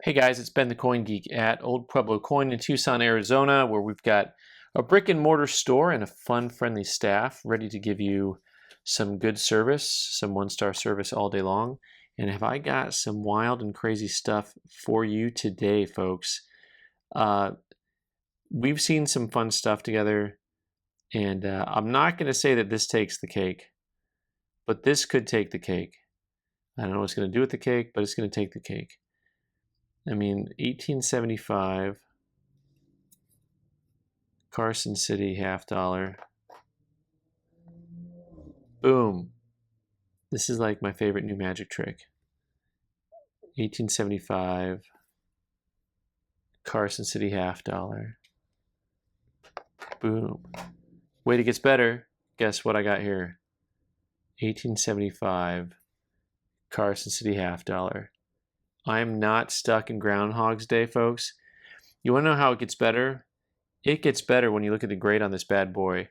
Hey guys, it's Ben the Coin Geek at Old Pueblo Coin in Tucson, Arizona, where we've got a brick and mortar store and a fun, friendly staff ready to give you some good service, some one-star service all day long. And have I got some wild and crazy stuff for you today, folks? We've seen some fun stuff together, and I'm not going to say that this takes the cake, but this could take the cake. I don't know what it's going to do with the cake, but it's going to take the cake. I mean, 1875, Carson City $50. Boom. This is like my favorite new magic trick. 1875, Carson City $50. Boom. Wait, it gets better. Guess what I got here? 1875, Carson City $50. I'm not stuck in Groundhog's Day, folks. You want to know how it gets better? It gets better when you look at the grade on this bad boy.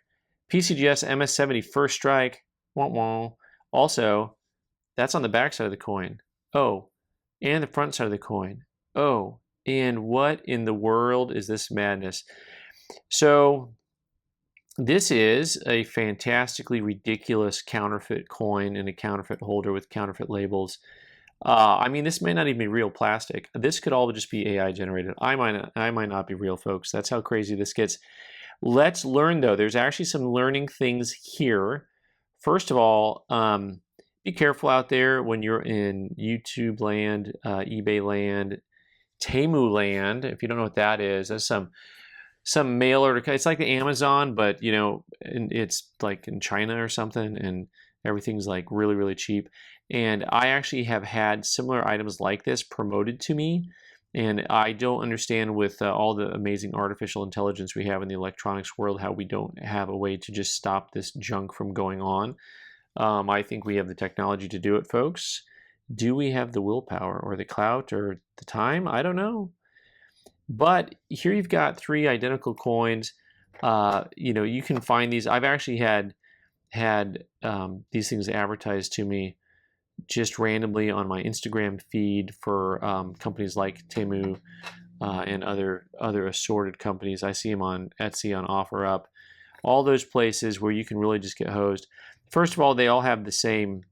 PCGS MS70 first strike. Wah wah. Also, that's on the back side of the coin. Oh, and the front side of the coin. Oh, and what in the world is this madness? So, this is a fantastically ridiculous counterfeit coin and a counterfeit holder with counterfeit labels. I mean, this may not even be real plastic. This could all just be AI generated. I might not be real, folks. That's how crazy this gets. Let's learn, though. There's actually some learning things here. First of all, be careful out there when you're in YouTube land, eBay land, Temu land. If you don't know what that is, that's some mail order. It's like the Amazon, but you know, it's like in China or something, and everything's like really, really cheap. And I actually have had similar items like this promoted to me, and I don't understand with all the amazing artificial intelligence we have in the electronics world how we don't have a way to just stop this junk from going on. I think we have the technology to do it, folks. Do we have the willpower or the clout or the time? I don't know. But here you've got three identical coins. You know, you can find these. I've actually had these things advertised to me just randomly on my Instagram feed for companies like Temu and other assorted companies. I see them on Etsy, on OfferUp, all those places where you can really just get hosed. First of all, they all have the same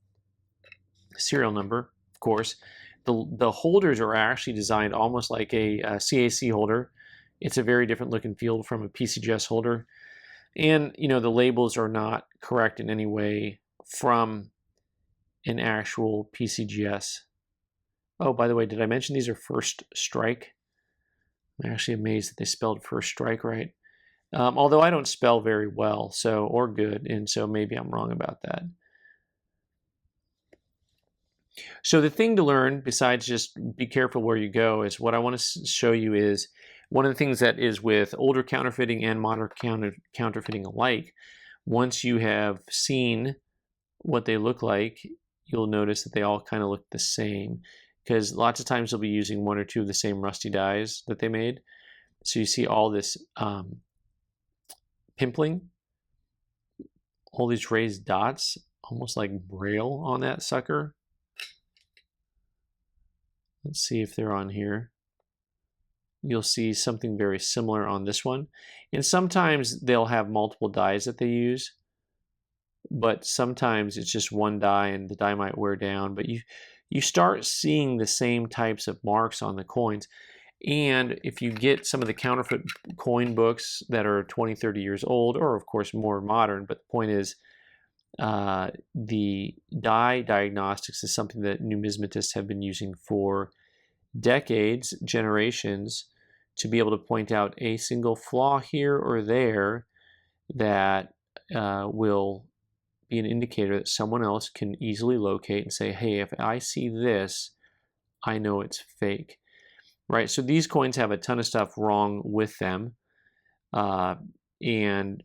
serial number, of course. The holders are actually designed almost like a CAC holder. It's a very different look and feel from a PCGS holder. And, you know, the labels are not correct in any way from an actual PCGS. Oh, by the way, did I mention these are first strike? I'm actually amazed that they spelled first strike right. Although I don't spell very well, or good, and so maybe I'm wrong about that. So the thing to learn, besides just be careful where you go, is what I want to show you is one of the things that is with older counterfeiting and modern counterfeiting alike. Once you have seen what they look like, you'll notice that they all kind of look the same, because lots of times they'll be using one or two of the same rusty dies that they made. So you see all this pimpling, all these raised dots, almost like braille on that sucker. Let's see if they're on here. You'll see something very similar on this one. And sometimes they'll have multiple dies that they use, but sometimes it's just one die and the die might wear down. But you start seeing the same types of marks on the coins. And if you get some of the counterfeit coin books that are 20, 30 years old, or of course more modern, but the point is the die diagnostics is something that numismatists have been using for decades, generations, to be able to point out a single flaw here or there that will be an indicator that someone else can easily locate and say, hey, if I see this, I know it's fake. Right? So these coins have a ton of stuff wrong with them. And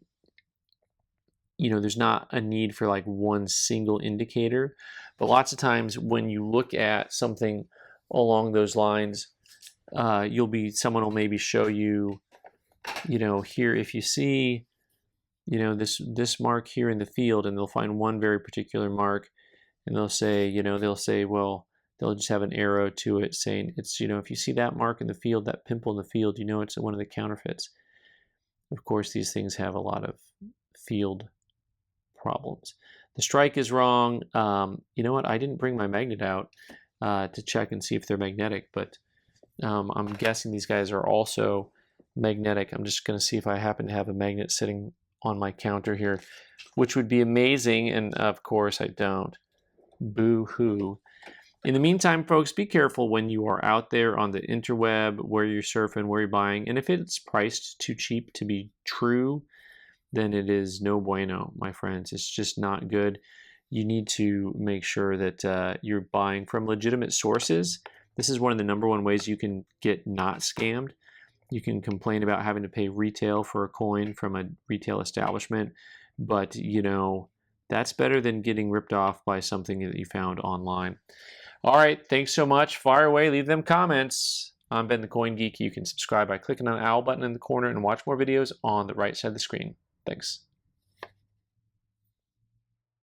you know, there's not a need for like one single indicator, but lots of times when you look at something along those lines, someone will maybe show you, you know, here, if you see, you know, this mark here in the field, and they'll find one very particular mark, and they'll say, well, they'll just have an arrow to it saying it's, if you see that mark in the field, that pimple in the field, it's one of the counterfeits. Of course, these things have a lot of field problems. The strike is wrong. You know what? I didn't bring my magnet out to check and see if they're magnetic, but I'm guessing these guys are also magnetic. I'm just going to see if I happen to have a magnet sitting on my counter here, which would be amazing, and of course I don't. Boo-hoo. In the meantime, folks, be careful when you are out there on the interweb, where you're surfing, where you're buying, and if it's priced too cheap to be true, then it is no bueno, my friends. It's just not good. You need to make sure that you're buying from legitimate sources. This is one of the #1 ways you can get not scammed. You can complain about having to pay retail for a coin from a retail establishment, but that's better than getting ripped off by something that you found online. All right, thanks so much. Fire away, leave them comments. I'm Ben the Coin Geek. You can subscribe by clicking on the owl button in the corner and watch more videos on the right side of the screen. Thanks.